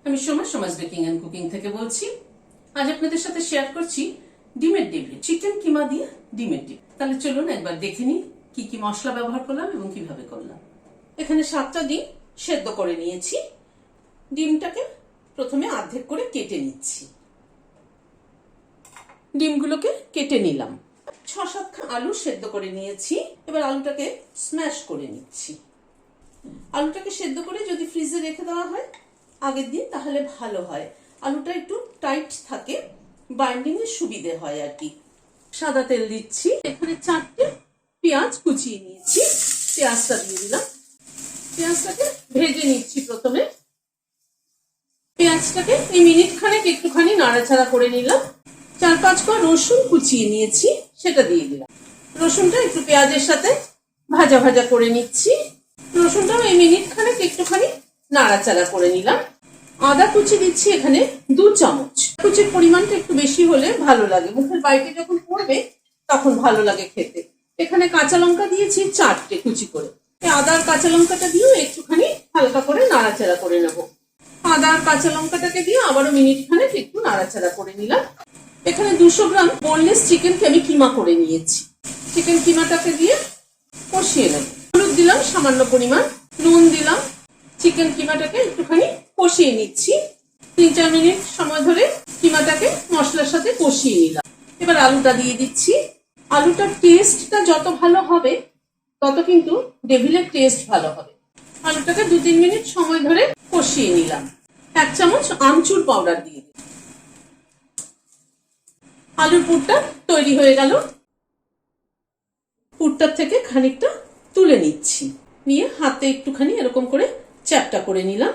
আমি সমাজ baking and cooking থেকে বলছি। আজ আপনাদের সাথে শেয়ার করছি ডিমের ডেভি, চিকেন কিমা দিয়ে ডিমের ডিম। তাহলে চলুন একবার দেখে নিই কি কি মশলা ব্যবহার করলাম এবং কিভাবে করলাম। এখানে 7টা ডিম সেদ্ধ করে নিয়েছি। ডিমটাকে প্রথমে অর্ধেক করে কেটে নিচ্ছি। ডিমগুলোকে কেটে নিলাম। 6-7 আলু সেদ্ধ করে নিয়েছি। এবার আলুটাকে স্ম্যাশ করে নিচ্ছি। আলুটাকে সেদ্ধ করে যদি ফ্রিজে রেখে দেওয়া হয় আগের দিন তাহলে ভালো হয়। আলুটা একটু টাইট থাকে, বাইন্ডিং এর সুবিধে হয় আর কি। সাদা তেল দিচ্ছি। এখানে 4টে পেঁয়াজ কুচিয়ে নিয়েছি। পেঁয়াজটা দিয়ে দিলাম। পেঁয়াজটাকে ভেজে নিচ্ছি। প্রথমে পেঁয়াজটাকে মিনিট খানেক একটুখানি নাড়াচাড়া করে নিলাম। 4-5 কোয়া রসুন কুচিয়ে নিয়েছি, সেটা দিয়ে দিলাম। রসুনটা একটু পেঁয়াজের সাথে ভাজা ভাজা করে নিচ্ছি। রসুনটাও মিনিট খানেক একটুখানি নাড়াচাড়া করে নিলাম। আদা কুচি দিচ্ছি এখানে 2 চামচ। কুচির পরিমাণটা একটু বেশি হলে ভালো লাগে, মুখের বাইরে যখন পড়বে তখন ভালো লাগে খেতে। এখানে কাঁচা লঙ্কা দিয়েছি 4টে কুচি করে। আদা আর কাঁচা লঙ্কাটা দিয়েও একটুখানি হালকা করে নাড়াচাড়া করে নেব। আদা আর কাঁচা লঙ্কাটাকে দিয়ে আবারও মিনিট খানেক একটু নাড়াচাড়া করে নিলাম। এখানে 200 গ্রাম বোনলেস চিকেনকে আমি কিমা করে নিয়েছি। চিকেন কিমাটাকে দিয়ে কষিয়ে নেব। হলুদ দিলাম সামান্য পরিমাণ, নুন দিলাম। চিকেন কিমাটাকে একটুখানি কষিয়ে নিচ্ছি। 3-4 মিনিট সময় ধরে কিমাটাকে মশলার সাথে কষিয়ে নিলাম। এবার আলুটা দিয়ে দিচ্ছি। আলুটার টেস্টটা যত ভালো হবে তত কিন্তু ডেভিলের টেস্ট ভালো হবে। আলুটাকে 2-3 মিনিট সময় ধরে কষিয়ে নিলাম। 1 চামচ আমচুর পাউডার দিয়ে দিই। আলুর পুরটা তৈরি হয়ে গেল। পুরটার থেকে খানিকটা তুলে নিচ্ছি। নিয়ে হাতে একটুখানি এরকম করে চ্যাপটা করে নিলাম।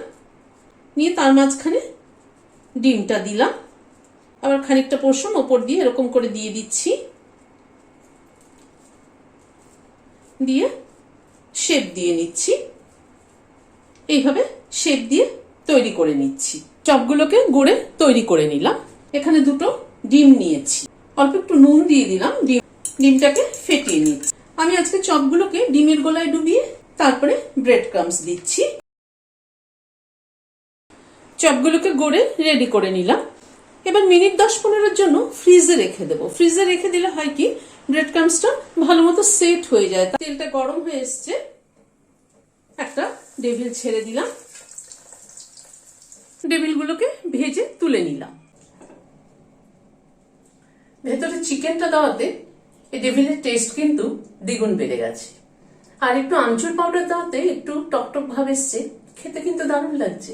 নিয়ে তার মাঝখানে ডিমটা দিলাম। আবার খানিকটা পোর্শন ওপর দিয়ে এরকম করে দিয়ে দিচ্ছি। দিয়ে শেপ দিয়ে নিচ্ছি। এইভাবে শেপ দিয়ে তৈরি করে নিচ্ছি। চপগুলোকে গড়ে তৈরি করে নিলাম। এখানে 2টো ডিম নিয়েছি। অল্প একটু নুন দিয়ে দিলাম। ডিমটাকে ফেটিয়ে নিচ্ছি। আমি আজকে চপগুলোকে ডিমের গোলায় ডুবিয়ে তারপরে ব্রেড ক্রাম্বস দিচ্ছি। চপগুলোকে গড়ে রেডি করে নিলাম। এবার মিনিট 10-15 জন্য ফ্রিজে রেখে দেবো। ফ্রিজে রেখে দিলে হয় কি, ব্রেড ক্রাম্বসটা ভালো মতো সেট হয়ে যায়। তেলটা গরম হয়ে এসছে। একটা ডেভিল ছেড়ে দিলাম। ডেভিলগুলোকে ভেজে তুলে নিলাম। ভেতরে চিকেনটা দেওয়াতে এই ডেভিলের টেস্ট কিন্তু দ্বিগুণ বেড়ে গেছে। আর একটু আমচুর পাউডার দেওয়াতে একটু টকটক ভাব এসছে। খেতে কিন্তু দারুণ লাগছে।